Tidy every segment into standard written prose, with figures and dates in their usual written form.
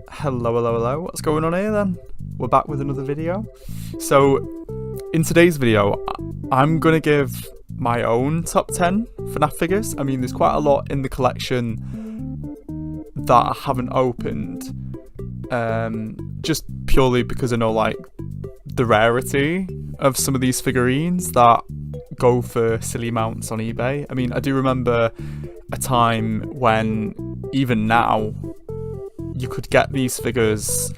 Hello, what's going on here then? We're back with another video. So, in today's video, I'm gonna give my own top 10 FNAF figures. I mean, there's quite a lot in the collection that I haven't opened, just purely because I know, like, the rarity of some of these figurines that go for silly amounts on eBay. I mean, I do remember a time when, even now, you could get these figures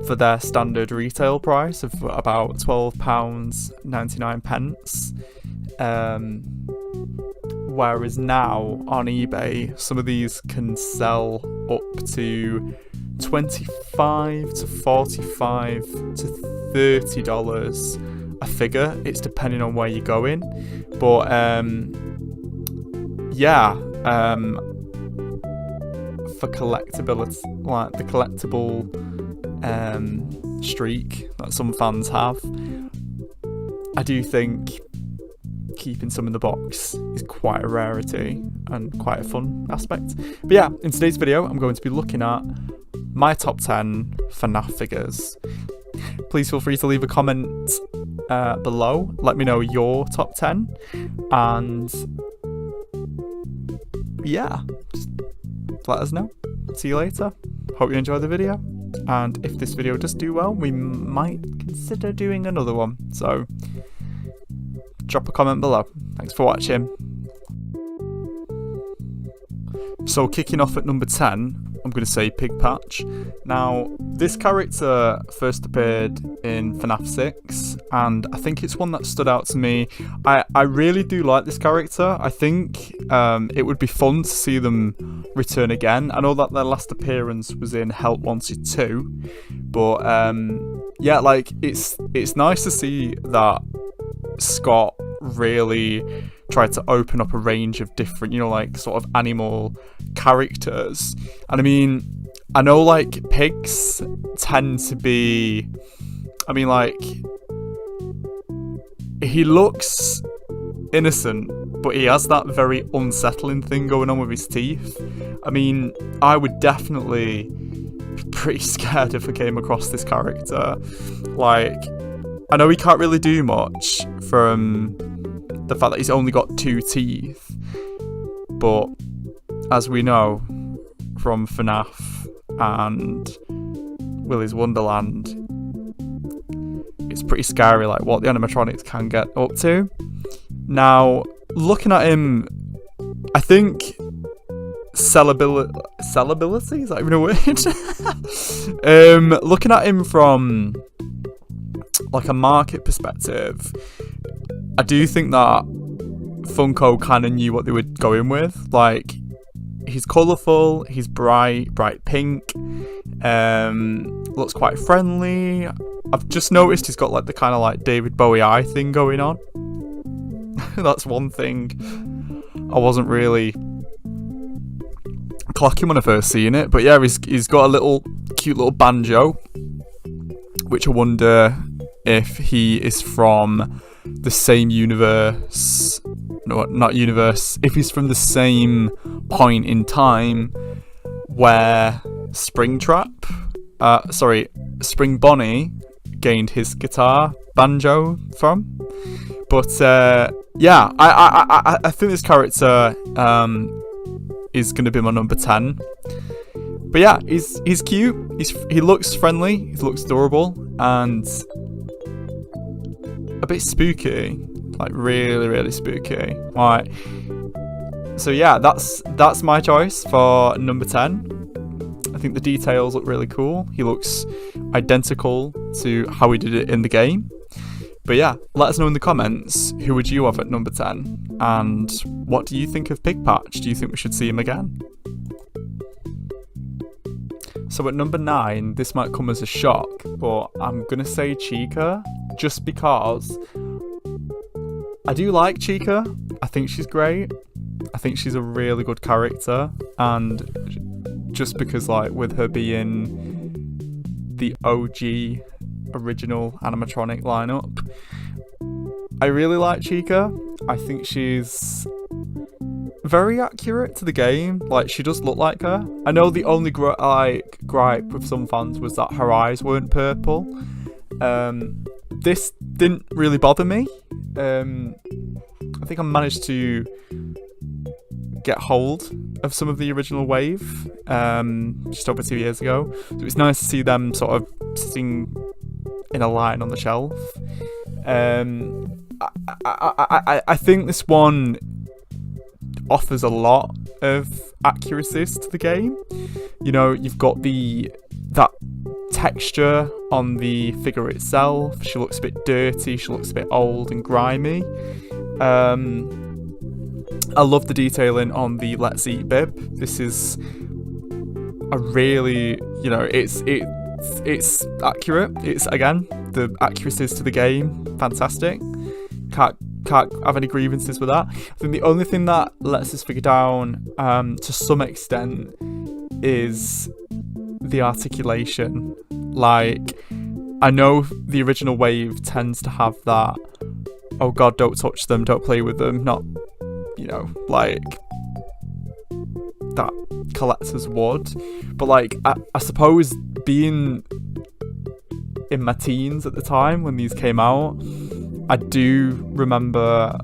for their standard retail price of about £12.99. Whereas now on eBay, some of these can sell up to $25 to $45 to $30 a figure. It's depending on where you're going, but for collectability, like the collectible streak that some fans have, I do think keeping some in the box is quite a rarity and quite a fun aspect. But yeah, in today's video, I'm going to be looking at my top 10 FNAF figures. Please feel free to leave a comment below. Let me know your top 10. And yeah, just let us know. See you later. Hope you enjoy the video. And if this video does do well, we might consider doing another one. So drop a comment below. Thanks for watching. So kicking off at number 10, I'm going to say Pig Patch. Now, this character first appeared in FNAF 6, and I think it's one that stood out to me. I really do like this character. I think it would be fun to see them return again. I know that their last appearance was in Help Wanted 2, but yeah, like, it's nice to see that Scott really tried to open up a range of different, you know, like, sort of animal characters. And I mean, I know, like, pigs tend to be, I mean, like, he looks innocent, but he has that very unsettling thing going on with his teeth. I mean, I would definitely be pretty scared if I came across this character. Like, I know he can't really do much from the fact that he's only got 2 teeth, but as we know from FNAF and Willy's Wonderland, it's pretty scary, like, what the animatronics can get up to. Now, looking at him, I think sellability, is that even a word? Looking at him from, like, a market perspective, I do think that Funko kind of knew what they were going with. Like, he's colourful, he's bright pink, looks quite friendly. I've just noticed he's got, like, the kind of, like, David Bowie eye thing going on. That's one thing I wasn't really clocking when I first seen it. But yeah, he's got a cute little banjo, which I wonder if he is from the same universe. No, not universe. If he's from the same point in time where Spring Bonnie gained his guitar banjo from. But yeah, I think this character is going to be my number 10. But yeah, he's cute. He looks friendly. He looks adorable and a bit spooky, like really spooky. Right. So yeah, that's my choice for number 10. I think the details look really cool. He looks identical to how he did it in the game. But yeah, let us know in the comments, who would you have at number 10? And what do you think of Pig Patch? Do you think we should see him again? So at number 9, this might come as a shock, but I'm going to say Chica, just because I do like Chica. I think she's great. I think she's a really good character, and just because, like, with her being the OG original animatronic lineup, I really like Chica. I think she's very accurate to the game. Like, she does look like her. I know the only gripe with some fans was that her eyes weren't purple. This didn't really bother me. I think I managed to get hold of some of the original Wave just over 2 years ago. So it was nice to see them sort of sitting in a line on the shelf. I think this one offers a lot of accuracies to the game. You know, you've got that texture on the figure itself. She looks a bit dirty, she looks a bit old and grimy. I love the detailing on the Let's Eat bib. This is a really, you know, it's accurate. It's, again, the accuracies to the game, fantastic. Can't have any grievances with that. I think the only thing that lets this figure down to some extent is the articulation. Like, I know the original Wave tends to have that, oh god, don't touch them, don't play with them, not, you know, like that collectors would. But like, I suppose being in my teens at the time when these came out, I do remember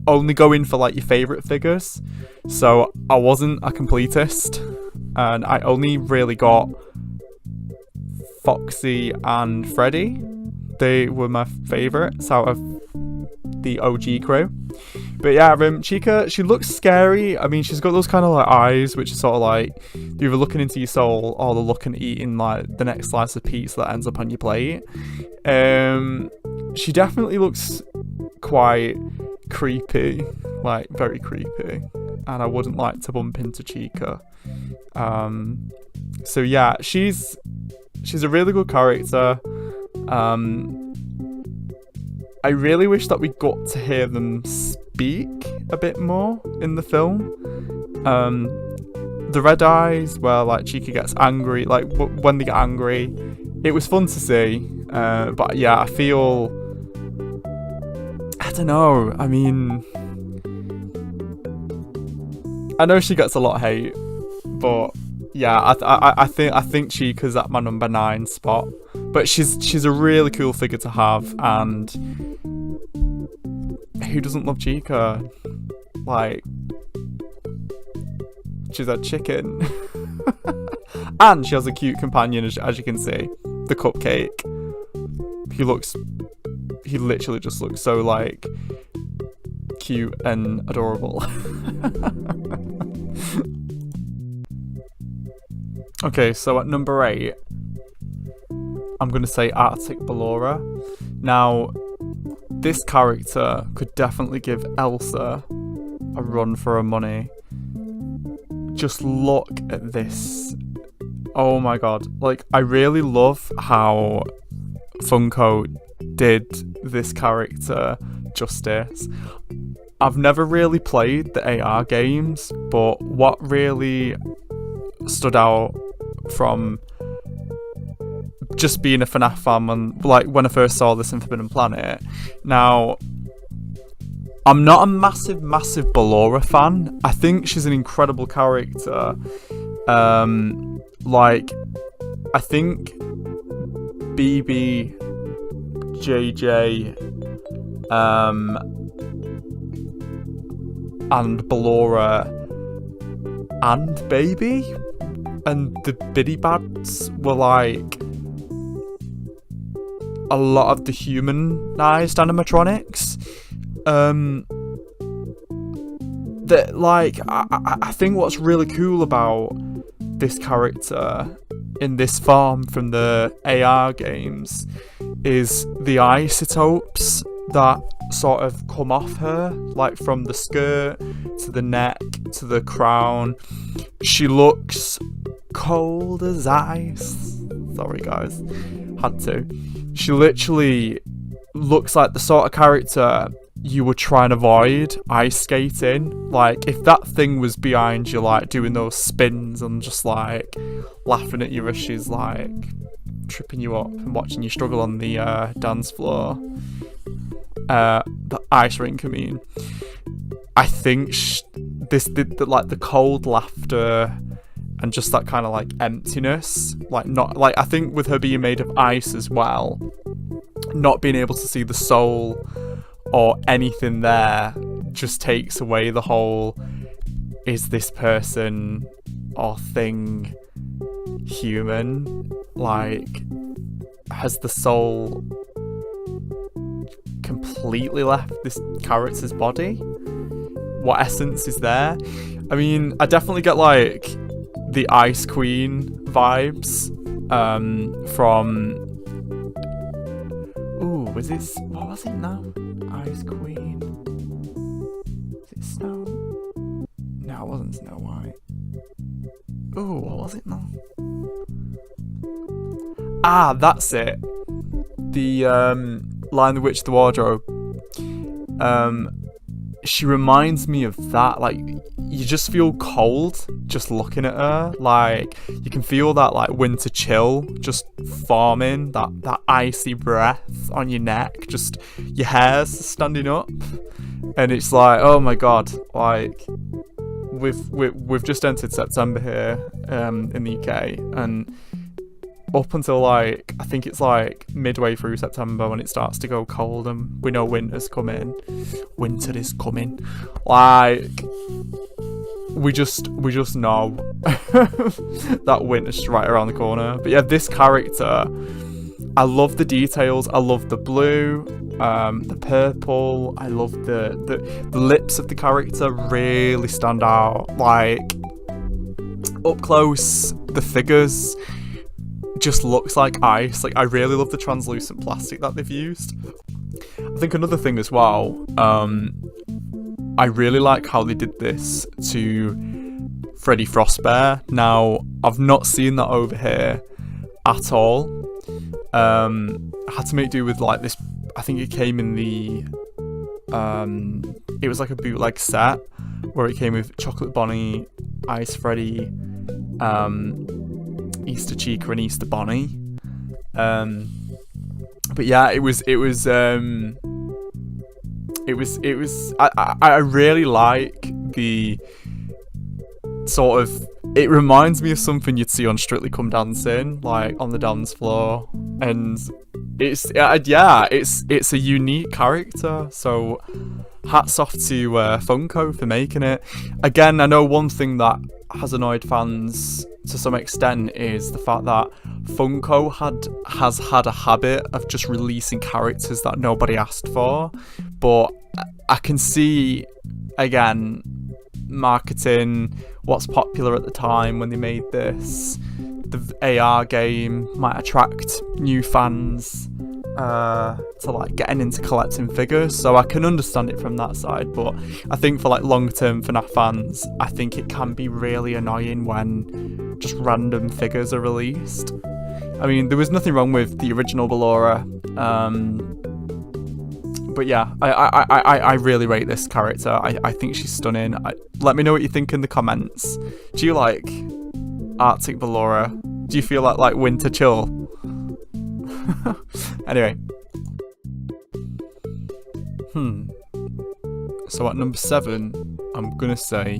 only going for like your favourite figures. So I wasn't a completist, and I only really got Foxy and Freddy. They were my favourites out of the OG crew. But yeah, Chica, she looks scary. I mean, she's got those kind of like eyes which are sort of like they're either looking into your soul or they're looking at eating like the next slice of pizza that ends up on your plate. She definitely looks quite creepy, like very creepy, and I wouldn't like to bump into Chica. So yeah, she's a really good character. I really wish that we got to hear them speak a bit more in the film. The red eyes, where like Chica gets angry, like when they get angry, it was fun to see. But yeah, I feel, I don't know. I mean, I know she gets a lot of hate, but yeah, I think Chica's at my number 9 spot. But she's a really cool figure to have, and who doesn't love Chica? Like, she's a chicken. And she has a cute companion, as you can see, the Cupcake. He literally just looks so like cute and adorable. Okay, so at number 8, I'm going to say Arctic Ballora. Now, this character could definitely give Elsa a run for her money. Just look at this. Oh my god. Like, I really love how Funko did this character justice. I've never really played the AR games, but what really stood out from just being a FNAF fan, and like when I first saw this in Forbidden Planet. Now, I'm not a massive Ballora fan. I think she's an incredible character. Like, I think BB, JJ, and Ballora and Baby and the Biddy Bads were like a lot of the humanized animatronics. That, like, I think what's really cool about this character in this form from the AR games is the isotopes that sort of come off her, like from the skirt to the neck to the crown. She looks cold as ice. Sorry guys, had to. She literally looks like the sort of character you would try and avoid ice skating. Like, if that thing was behind you, like doing those spins and just like laughing at you as she's like tripping you up and watching you struggle on the dance floor, the ice rink, I mean, I think like the cold laughter and just that kind of like emptiness, like not like I think with her being made of ice as well, not being able to see the soul or anything there just takes away the whole, is this person or thing human? Like, has the soul completely left this character's body? What essence is there? I mean, I definitely get like the Ice Queen vibes from... Ooh, was it... What was it now? Ice Queen... Was it Snow... No, it wasn't Snow White. Ooh, what was it now? Ah, that's it. The Lion, the Witch, the Wardrobe. She reminds me of that. Like, you just feel cold just looking at her. Like, you can feel that like winter chill just forming, that icy breath on your neck, just your hair's standing up, and it's like, oh my god, like we've just entered September here in the UK, and up until like, I think it's like midway through September when it starts to go cold and we know winter's coming. Winter is coming. Like, we just know that winter's right around the corner. But yeah, this character, I love the details. I love the blue, the purple. I love the lips of the character really stand out. Like, up close, the figures just looks like ice. Like, I really love the translucent plastic that they've used. I think another thing as well, I really like how they did this to Freddy Frostbear. Now, I've not seen that over here at all. I had to make do with like this. I think it came in the it was like a bootleg set where it came with Chocolate Bonnie, Ice Freddy, Easter Chica and Easter Bonnie. But yeah, it was I really like the sort of, it reminds me of something you'd see on Strictly Come Dancing, like on the dance floor, and it's a unique character, so hats off to Funko for making it. Again, I know one thing that has annoyed fans to some extent is the fact that Funko has had a habit of just releasing characters that nobody asked for, but I can see, again, marketing, what's popular at the time when they made this. The AR game might attract new fans to like getting into collecting figures, so I can understand it from that side. But I think for like long-term FNAF fans, I think it can be really annoying when just random figures are released. I mean, there was nothing wrong with the original Ballora, but yeah, I really rate this character. I think she's stunning. Let me know what you think in the comments. Do you like Arctic Ballora? Do you feel like winter chill? Anyway. So at number 7, I'm gonna say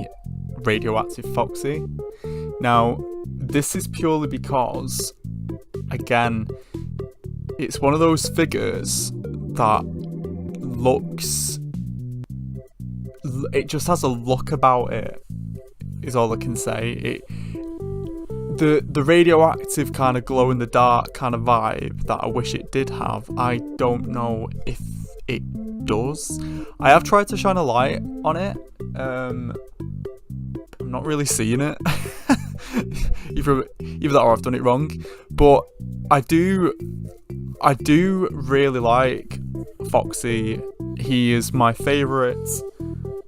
Radioactive Foxy. Now, this is purely because, again, it's one of those figures that looks... It just has a look about it, is all I can say. The radioactive kind of glow in the dark kind of vibe that I wish it did have, I don't know if it does. I have tried to shine a light on it. I'm not really seeing it. either that or I've done it wrong. But I do really like Foxy. He is my favourite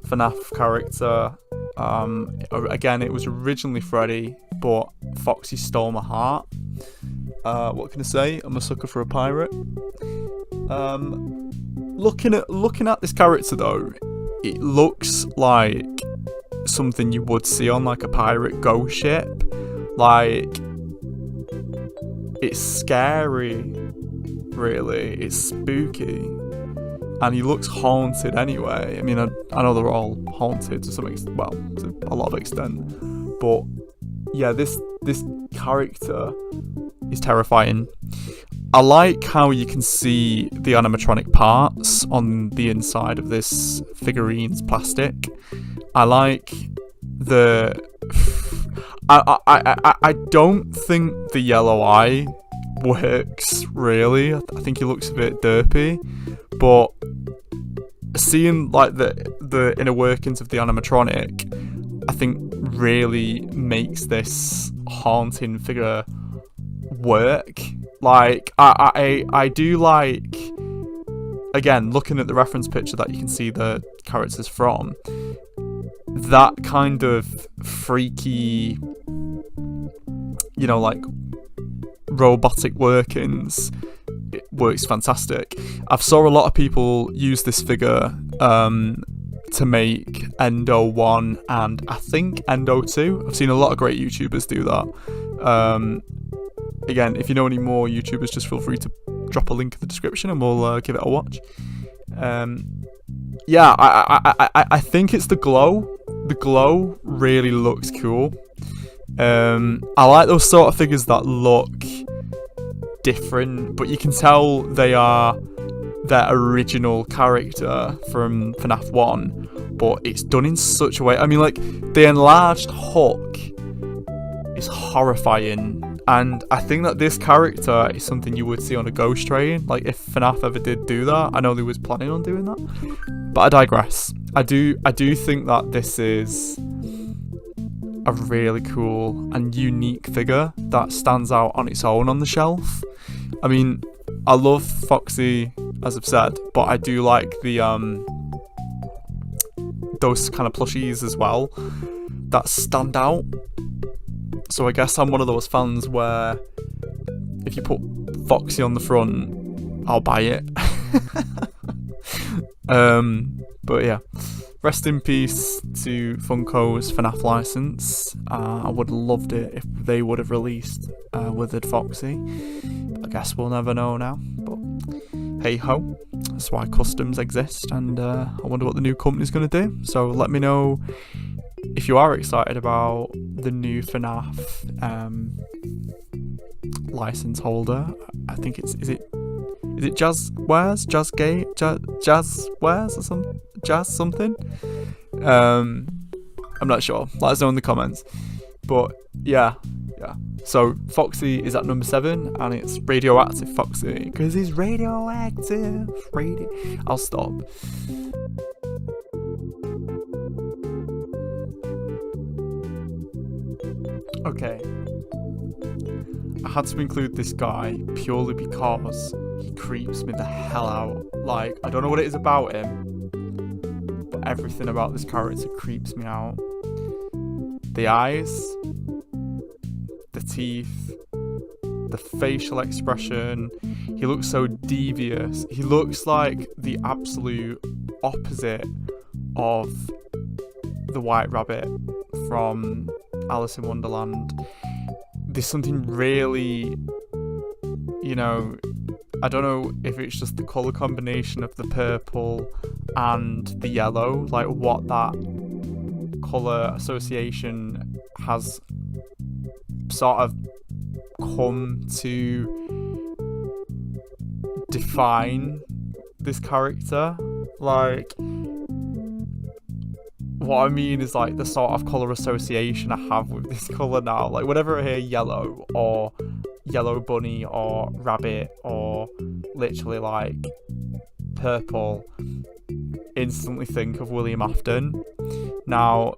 FNAF character. Again, it was originally Freddy, but Foxy stole my heart. What can I say? I'm a sucker for a pirate. Looking at this character though, it looks like something you would see on like a pirate ghost ship. Like, it's scary, really. It's spooky. and he looks haunted anyway. I mean, I know they're all haunted to some extent, well, to a lot of extent, but yeah, this character is terrifying. I like how you can see the animatronic parts on the inside of this figurine's plastic. I like the... I don't think the yellow eye works, really. I think he looks a bit derpy, but seeing like the inner workings of the animatronic, I think really makes this haunting figure work. Like, I do like, again, looking at the reference picture that you can see the characters from, that kind of freaky, you know, like robotic workings, it works fantastic. I've saw a lot of people use this figure to make Endo 1 and I think Endo 2. I've seen a lot of great YouTubers do that. Again, if you know any more YouTubers, just feel free to drop a link in the description and we'll give it a watch. Yeah, I think it's the glow. The glow really looks cool. I like those sort of figures that look different, but you can tell they are their original character from FNAF 1, but it's done in such a way. I mean, like, the enlarged Hook is horrifying, and I think that this character is something you would see on a Ghost Train. Like, if FNAF ever did do that, I know they was planning on doing that, but I digress. I do think that this is a really cool and unique figure that stands out on its own on the shelf. I mean, I love Foxy, as I've said, but I do like the those kind of plushies as well that stand out. So I guess I'm one of those fans where if you put Foxy on the front, I'll buy it. But yeah, rest in peace to Funko's FNAF license. I would have loved it if they would have released Withered Foxy. I guess we'll never know now, but hey ho, that's why customs exist, and I wonder what the new company's going to do. So let me know if you are excited about the new FNAF license holder. I think is it Jazz Wares? Jazz Wares or something? Jazz something? I'm not sure. Let us know in the comments. But yeah. So Foxy is at number 7, and it's Radioactive Foxy because he's radioactive. I'll stop. Okay. I had to include this guy purely because he creeps me the hell out. Like, I don't know what it is about him, but everything about this character creeps me out. The eyes, the teeth, the facial expression. He looks so devious. He looks like the absolute opposite of the White Rabbit from Alice in Wonderland. There's something really, you know, I don't know if it's just the colour combination of the purple and the yellow, like what that colour association has sort of come to define this character. Like, what I mean is like the sort of colour association I have with this colour now. Like, whenever I hear yellow or yellow bunny or rabbit or literally like purple, instantly think of William Afton. Now,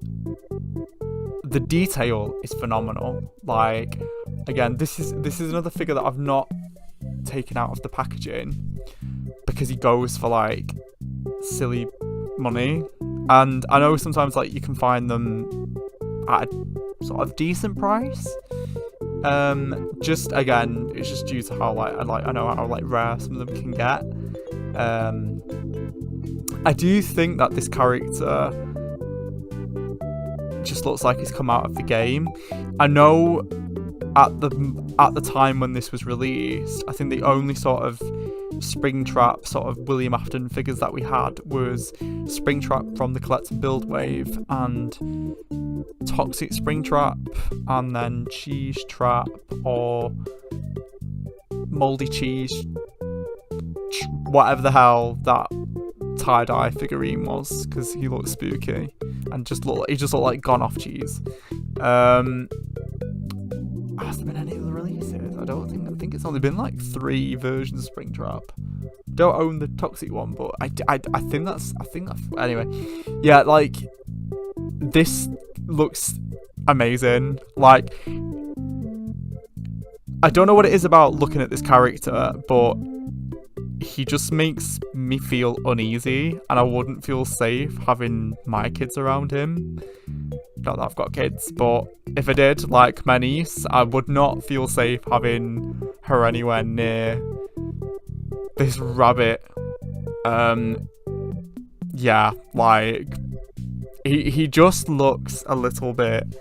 the detail is phenomenal. Like, again, this is another figure that I've not taken out of the packaging because he goes for like silly money, and I know sometimes like you can find them at a sort of decent price. Just again, it's just due to how I know how like rare some of them can get. I do think that this character just looks like he's come out of the game. I know at the time when this was released, I think the only sort of Springtrap sort of William Afton figures that we had was Springtrap from the Collect and Build wave, and Toxic Springtrap, and then Cheese Trap or Moldy Cheese, whatever the hell that tie-dye figurine was, because he looked spooky and he just looked like gone off cheese. Has there been any other releases? I think it's only been like 3 versions of Springtrap. Don't own the Toxic one, but I think that's anyway. Yeah, like, this looks amazing. Like, I don't know what it is about looking at this character, but he just makes me feel uneasy, and I wouldn't feel safe having my kids around him. Not that I've got kids, but if I did, like my niece, I would not feel safe having her anywhere near this rabbit. Yeah, like, he just looks a little bit,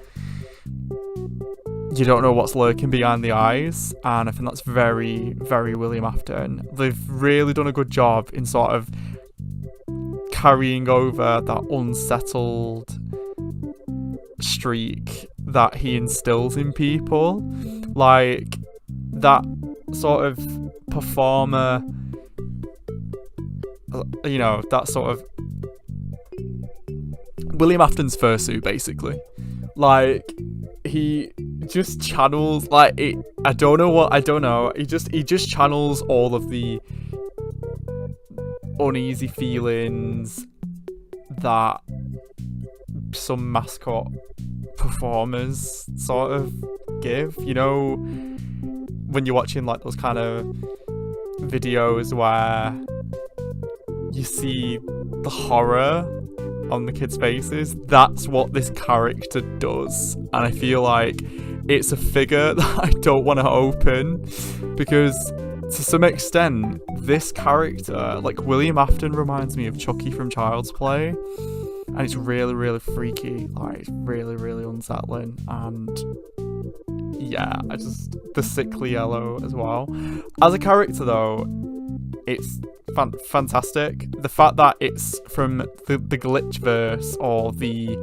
you don't know what's lurking behind the eyes, and I think that's very, very William Afton. They've really done a good job in sort of carrying over that unsettled streak that he instills in people. Like, that sort of performer, you know, that sort of William Afton's fursuit, basically. Like, he just channels, like, it, I don't know, he just channels all of the uneasy feelings that some mascot performers sort of give, you know, when you're watching like those kind of videos where you see the horror on the kids' faces. That's what this character does, and I feel like it's a figure that I don't want to open, because to some extent this character, like William Afton, reminds me of Chucky from Child's Play, and it's really, really freaky. Like, it's really, really unsettling, and yeah, the sickly yellow as well. As a character though, it's fantastic. The fact that it's from the Glitchverse, or the,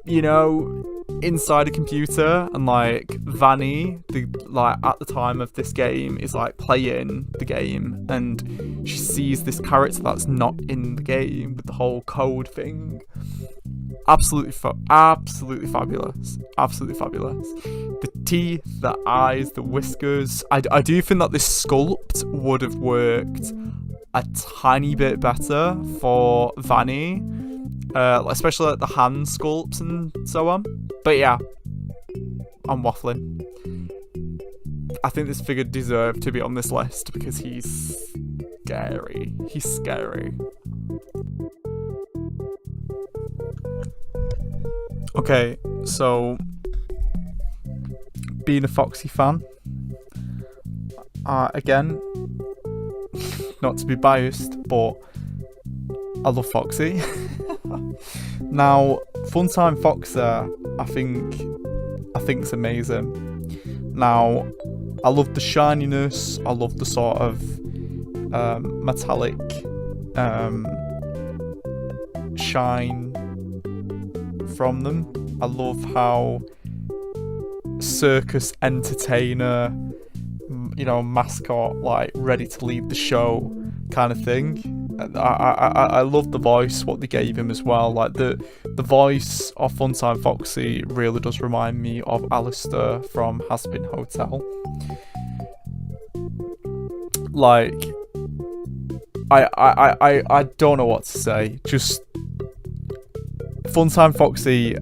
you know, inside a computer, and like Vanny, like at the time of this game, is like playing the game, and she sees this character that's not in the game with the whole code thing. Absolutely fabulous. Absolutely fabulous. The teeth, the eyes, the whiskers. I do think that this sculpt would have worked a tiny bit better for Vanny, especially like the hand sculpts and so on. But yeah, I'm waffling. I think this figure deserved to be on this list because he's scary. He's scary. Okay, so being a Foxy fan, again, not to be biased, but I love Foxy. Now, Funtime Foxer, I think's amazing. Now, I love the shininess. I love the sort of metallic shine from them. I love how circus entertainer, you know, mascot, like ready to leave the show kind of thing. I love the voice, what they gave him as well. Like the voice of Funtime Foxy really does remind me of Alistair from Has Been Hotel. Like, I don't know what to say. Just Funtime Foxy,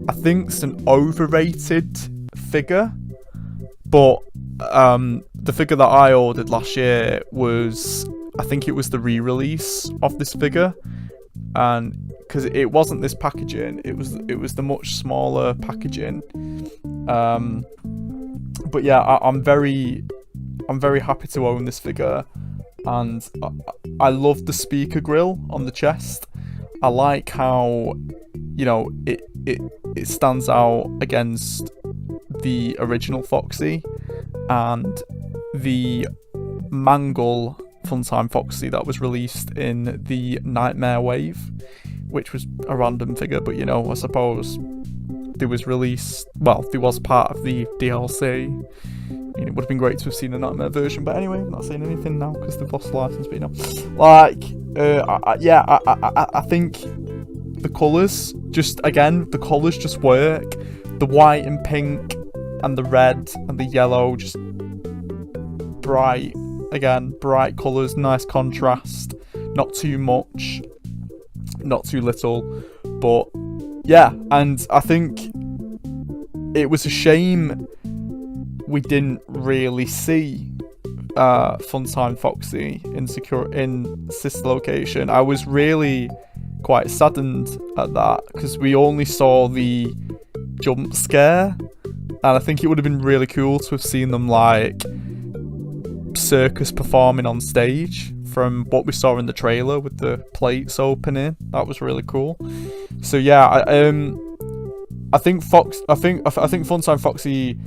I think it's an overrated figure, but the figure that I ordered last year was, I think it was the re-release of this figure, and because it wasn't this packaging, it was the much smaller packaging. But yeah, I'm very happy to own this figure, and I love the speaker grill on the chest. I like how, you know, it stands out against the original Foxy, and the Mangle Funtime Foxy that was released in the Nightmare Wave, which was a random figure, but you know, I suppose there was part of the DLC. I mean, it would have been great to have seen a Nightmare version, but anyway, I'm not saying anything now because they've lost the license, but you know, like, I think the colours the colours just work. The white and pink and the red and the yellow, just bright colours, nice contrast, not too much, not too little, but yeah. And I think it was a shame we didn't really see Funtime Foxy in Sister Location. I was really quite saddened at that because we only saw the jump scare, and I think it would have been really cool to have seen them like circus performing on stage from what we saw in the trailer with the plates opening. That was really cool. So yeah, I think Funtime Foxy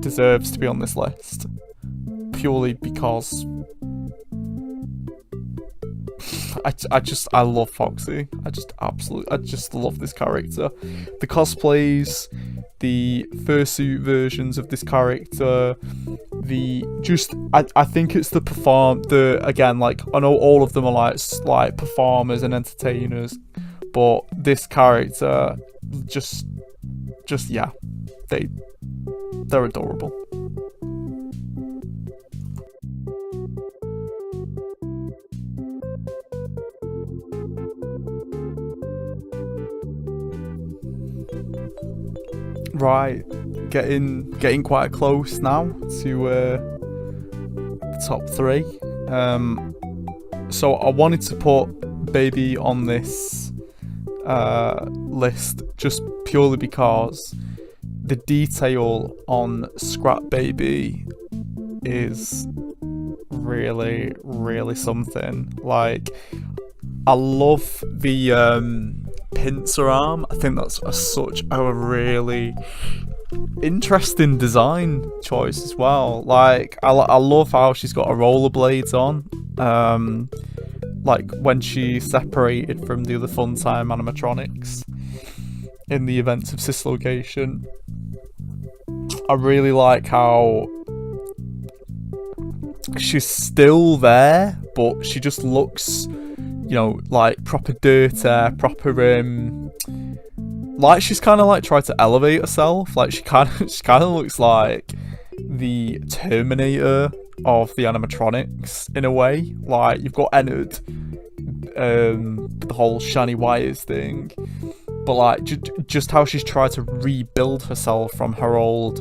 deserves to be on this list purely because I love Foxy. I just love this character. The cosplays, the fursuit versions of this character, I think it's again, like, I know all of them are like performers and entertainers, but this character just yeah, they're adorable. Right, getting quite close now to the top 3. So I wanted to put Baby on this list just purely because the detail on Scrap Baby is really, really something. Like, I love the pincer arm. I think that's such a really interesting design choice as well. Like, I love how she's got her rollerblades on, like when she separated from the other Funtime animatronics in the events of Sister Location. I really like how she's still there, but she just looks, you know, like proper dirty, proper like she's kind of like tried to elevate herself. Like she kind of looks like the Terminator of the animatronics in a way. Like, you've got Ennard, the whole shiny wires thing, but like just how she's tried to rebuild herself from her old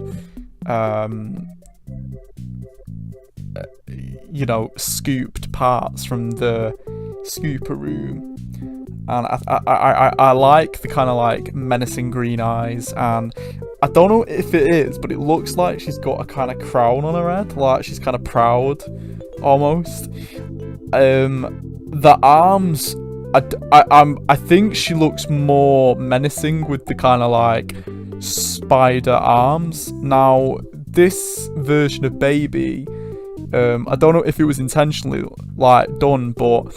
you know, scooped parts from the scooper room. And I like the kind of like menacing green eyes, and I don't know if it is, but it looks like she's got a kind of crown on her head, like she's kind of proud almost. The arms, I think she looks more menacing with the kind of like spider arms. Now, this version of Baby, I don't know if it was intentionally like done, but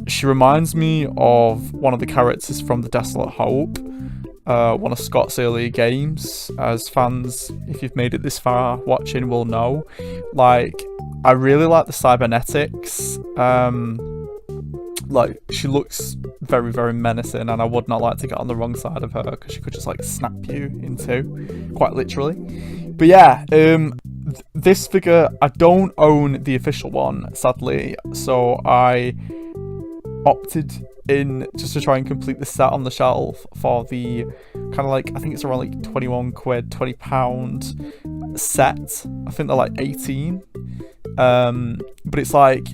she reminds me of one of the characters from The Desolate Hope, one of Scott's earlier games. As fans, if you've made it this far watching, will know. Like, I really like the cybernetics. Like, she looks very, very menacing, and I would not like to get on the wrong side of her because she could just like snap you in two, quite literally. But yeah, this figure, I don't own the official one, sadly, so I opted in just to try and complete the set on the shelf for the kind of like, I think it's around like 21 quid, £20 set. I think they're like 18. But it's like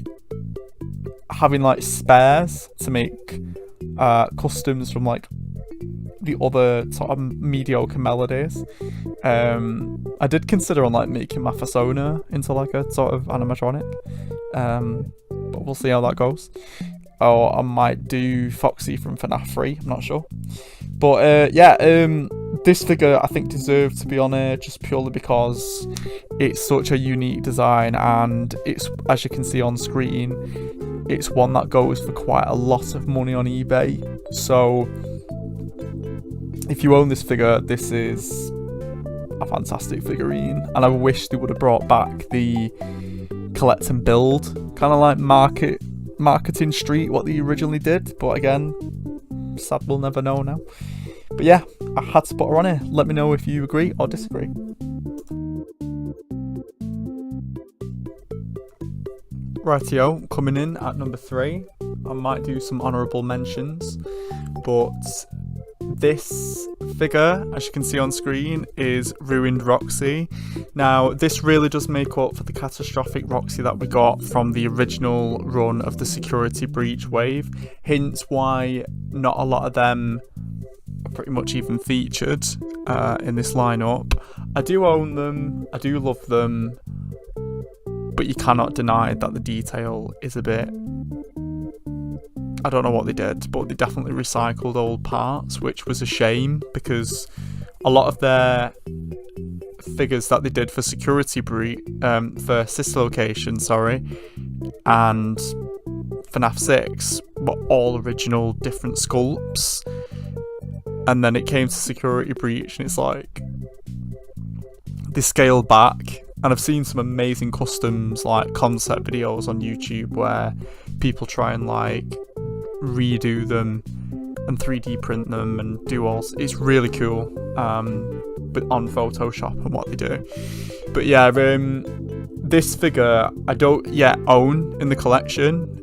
having like spares to make customs from like the other sort of mediocre melodies. I did consider on like making my Fasona into like a sort of animatronic, but we'll see how that goes. Or I might do Foxy from FNAF 3, I'm not sure. But yeah, this figure I think deserved to be on here just purely because it's such a unique design, and it's, as you can see on screen, it's one that goes for quite a lot of money on eBay. So if you own this figure, this is a fantastic figurine, and I wish they would have brought back the collect and build, kind of like marketing street, what they originally did, but again, sad we'll never know now. But yeah, I had to put her on here. Let me know if you agree or disagree. Rightio, coming in at number 3, I might do some honourable mentions, but this figure, as you can see on screen, is Ruined Roxy. Now, this really does make up for the catastrophic Roxy that we got from the original run of the Security Breach wave, hence why not a lot of them are pretty much even featured in this lineup. I do own them, I do love them, but you cannot deny that the detail is a bit... I don't know what they did, but they definitely recycled old parts, which was a shame, because a lot of their figures that they did for Security Breach, for Sister Location, and FNAF 6 were all original different sculpts. And then it came to Security Breach, and it's like they scaled back. And I've seen some amazing customs, like concept videos on YouTube where people try and like redo them and 3D print them and do all. It's really cool, but on Photoshop and what they do. But yeah, this figure I don't yet own in the collection.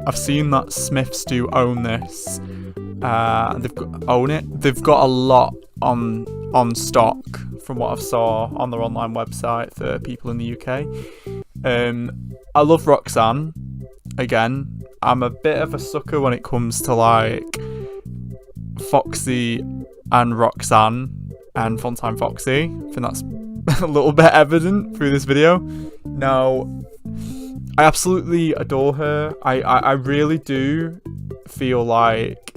I've seen that Smiths do own this. They've got a lot on stock from what I've saw on their online website for people in the UK. I love Roxanne. Again, I'm a bit of a sucker when it comes to like Foxy and Roxanne and Funtime Foxy. I think that's a little bit evident through this video. Now, I absolutely adore her. I really do feel like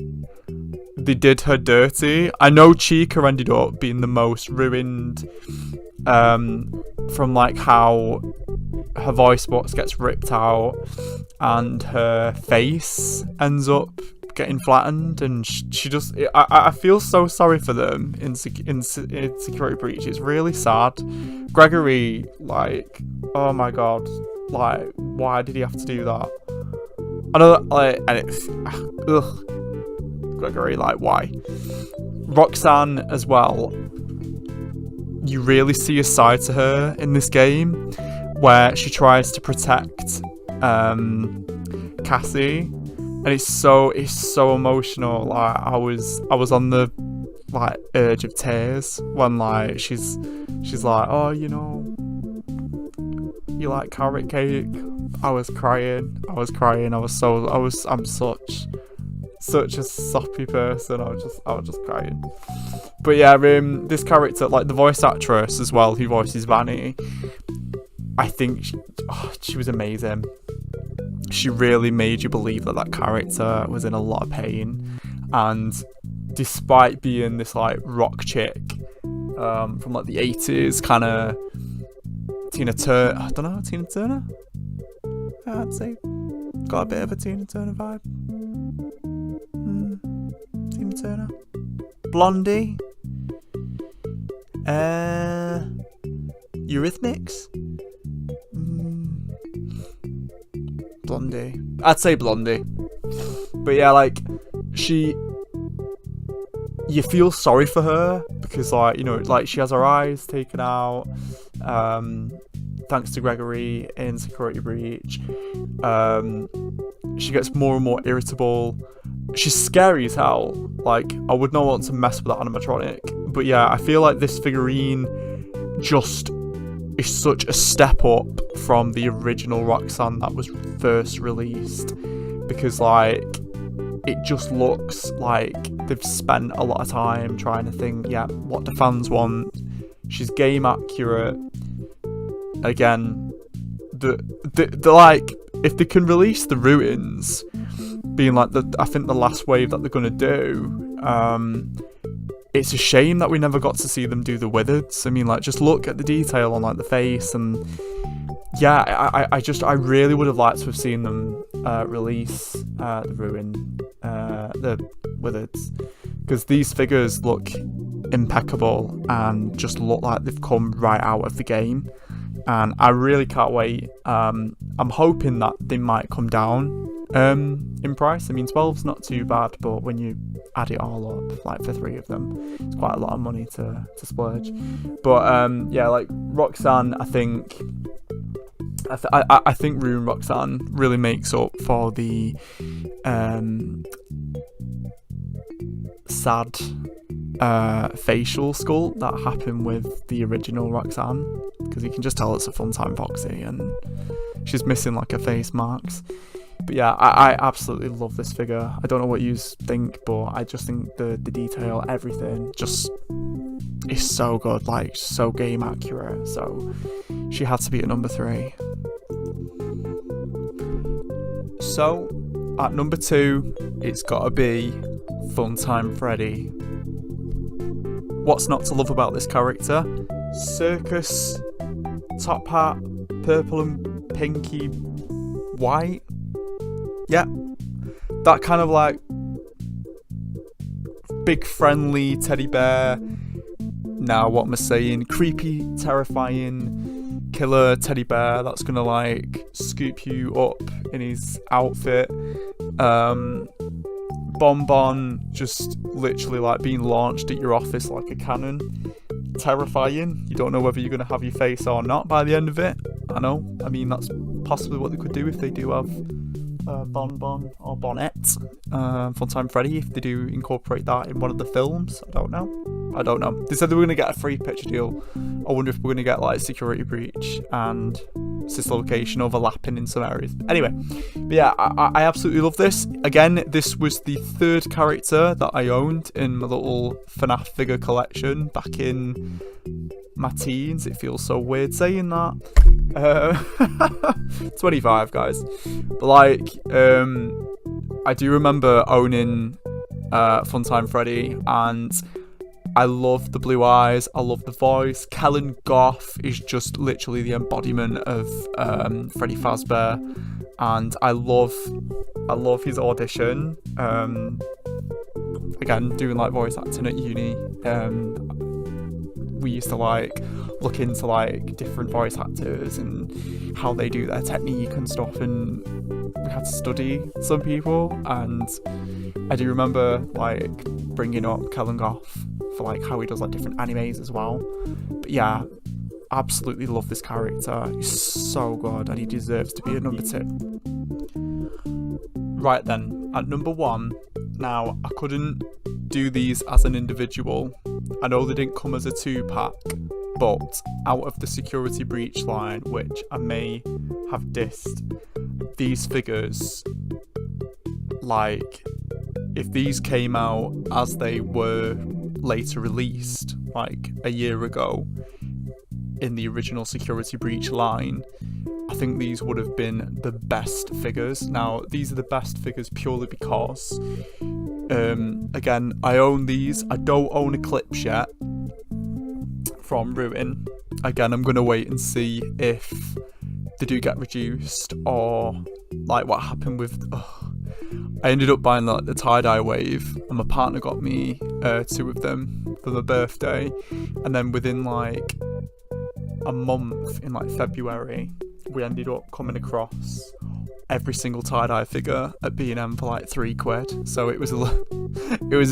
they did her dirty. I know Chica ended up being the most ruined from like how her voice box gets ripped out and her face ends up getting flattened, and she just... I feel so sorry for them in Security Breach. It's really sad. Gregory, like, oh my god, like, why did he have to do that? I know that, like, and it's... ugh. Gregory, like, why? Roxanne as well, you really see a side to her in this game where she tries to protect Cassie, and it's so emotional. Like, I was on the like edge of tears when like she's like, oh, you know, you like carrot cake. I was crying. I'm such a soppy person. I was just crying. But yeah, this character, like the voice actress as well, who voices Vanny, I think she was amazing. She really made you believe that character was in a lot of pain, and despite being this like rock chick from like the 80s, kind of Tina Turner. I don't know, Tina Turner. I'd say got a bit of a Tina Turner vibe. Tina Turner. Blondie. Eurythmics. Blondie. I'd say Blondie. But yeah, like, you feel sorry for her because, like, you know, like, she has her eyes taken out, thanks to Gregory in Security Breach. She gets more and more irritable. She's scary as hell. Like, I would not want to mess with that animatronic. But yeah, I feel like this figurine just is such a step up from the original Roxanne that was first released, because like it just looks like they've spent a lot of time trying to think, yeah, what do fans want? She's game accurate. Again, the like, if they can release the ruins being like I think the last wave that they're gonna do, it's a shame that we never got to see them do the withers. I mean, like, just look at the detail on like the face, and yeah, I really would have liked to have seen them release the ruin, the withers, because these figures look impeccable and just look like they've come right out of the game, and I really can't wait. I'm hoping that they might come down in price. I mean, 12's not too bad, but when you add it all up, like for 3 of them, it's quite a lot of money to splurge. But yeah, like Roxanne, I think Ruin Roxanne really makes up for the sad facial sculpt that happened with the original Roxanne, because you can just tell it's a Funtime Foxy and she's missing like her face marks. But yeah, I absolutely love this figure. I don't know what you think, but I just think the detail, everything just is so good, like so game accurate. So she had to be at number 3. So at number 2, it's gotta be Funtime Freddy. What's not to love about this character? Circus, top hat, purple and pinky white. Yeah, that kind of like big friendly teddy bear. Now, what am I saying? Creepy, terrifying killer teddy bear that's gonna like scoop you up in his outfit. Bonbon just literally like being launched at your office like a cannon. Terrifying. You don't know whether you're gonna have your face or not by the end of it. I know. I mean, that's possibly what they could do if they do have Bonbon or Bonnet, Funtime Freddy, if they do incorporate that in one of the films. I don't know. They said they were going to get a free picture deal. I wonder if we're going to get like Security Breach and Sister Location overlapping in some areas. Anyway, but yeah, I absolutely love this. Again, this was the 3rd character that I owned in my little FNAF figure collection back in my teens. It feels so weird saying that. 25, guys. But like, I do remember owning Funtime Freddy, and I love the blue eyes, I love the voice. Kellen Goff is just literally the embodiment of Freddy Fazbear, and I love his audition. Again, doing like voice acting at uni, we used to like look into like different voice actors and how they do their technique and stuff, and we had to study some people, and I do remember like bringing up Kellen Goff for like how he does like different animes as well. But yeah, absolutely love this character. He's so good and he deserves to be at number 2. Right then, at number 1, now I couldn't do these as an individual. I know they didn't come as a 2-pack, but out of the Security Breach line, which I may have dissed, these figures, like, if these came out as they were later released, like a year ago, in the original Security Breach line, I think these would have been the best figures. Now, these are the best figures purely because, again, I own these. I don't own Eclipse yet from Ruin. Again, I'm going to wait and see if they do get reduced, or like what happened with... I ended up buying like the tie-dye wave, and my partner got me 2 of them for my birthday, and then within like a month, in like February, we ended up coming across every single tie-dye figure at B&M for like £3. So it was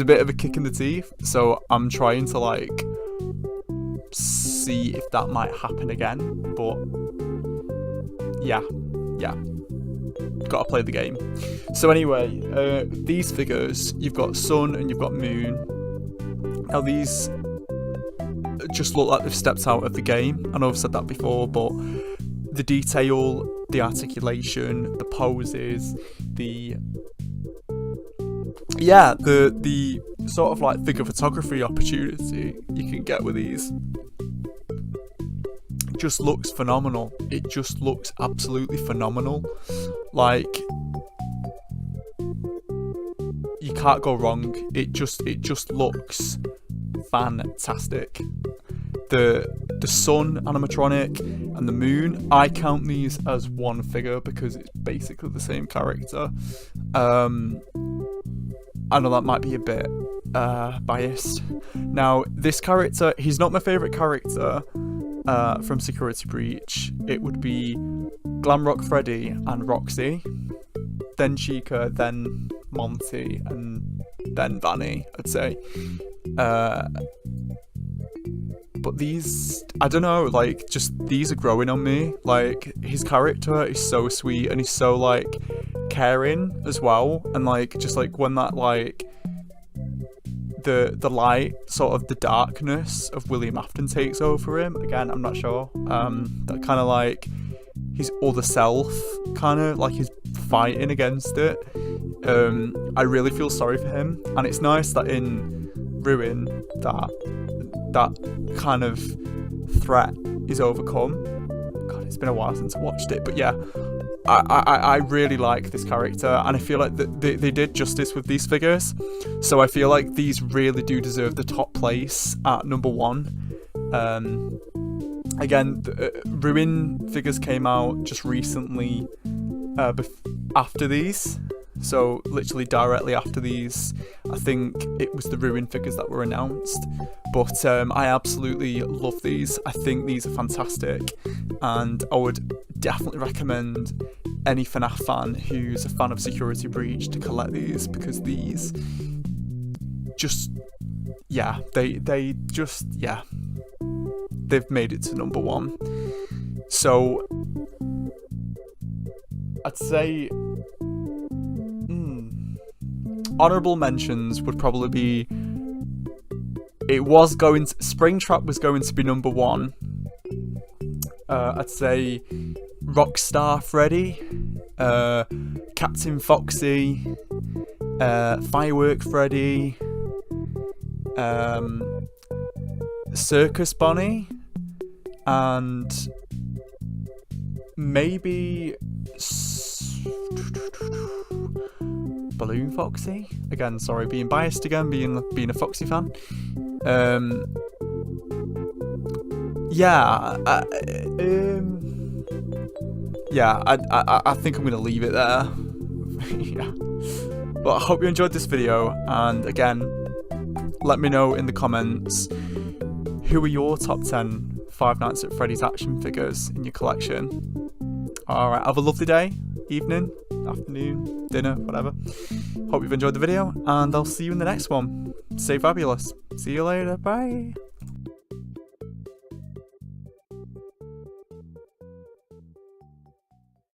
a bit of a kick in the teeth. So I'm trying to like see if that might happen again, but yeah, gotta play the game. So anyway, these figures, you've got Sun and you've got Moon. Now these just look like they've stepped out of the game. I know I've said that before, but the detail, the articulation, the poses, the sort of like figure photography opportunity you can get with these just looks phenomenal. It just looks absolutely phenomenal. Like, you can't go wrong. It just looks fantastic. The sun animatronic and the moon, I count these as one figure because it's basically the same character. I know that might be a bit biased. Now, this character, he's not my favourite character from Security Breach. It would be Glamrock Freddy and Roxy, then Chica, then Monty, and then Vanny, I'd say. But these, I don't know, like, just these are growing on me. Like, his character is so sweet and he's so, like, caring as well. And, like, just, like, when that, like, the light, sort of the darkness of William Afton takes over him, again, I'm not sure. That kind of, like, his other self, kind of, like, he's fighting against it. I really feel sorry for him. And it's nice that in Ruin, that kind of threat is overcome. God, it's been a while since I watched it, but yeah, I really like this character, and I feel like they did justice with these figures. So I feel like these really do deserve the top place at number 1. Again, Ruin figures came out just recently after these. So literally directly after these, I think it was the Ruin figures that were announced. But I absolutely love these. I think these are fantastic, and I would definitely recommend any FNAF fan who's a fan of Security Breach to collect these, because these just, yeah, they just, yeah, they've made it to number 1. So I'd say honourable mentions would probably be, Springtrap was going to be number 1. I'd say Rockstar Freddy, Captain Foxy, Firework Freddy, Circus Bonnie, and maybe Balloon Foxy. Again, sorry, being biased again, being a Foxy fan. Yeah, I think I'm gonna leave it there. Yeah. Well, I hope you enjoyed this video, and again, let me know in the comments who are your top 10 Five Nights at Freddy's action figures in your collection. Alright, have a lovely day, evening, afternoon, dinner, whatever. Hope you've enjoyed the video, and I'll see you in the next one. Stay fabulous. See you later. Bye.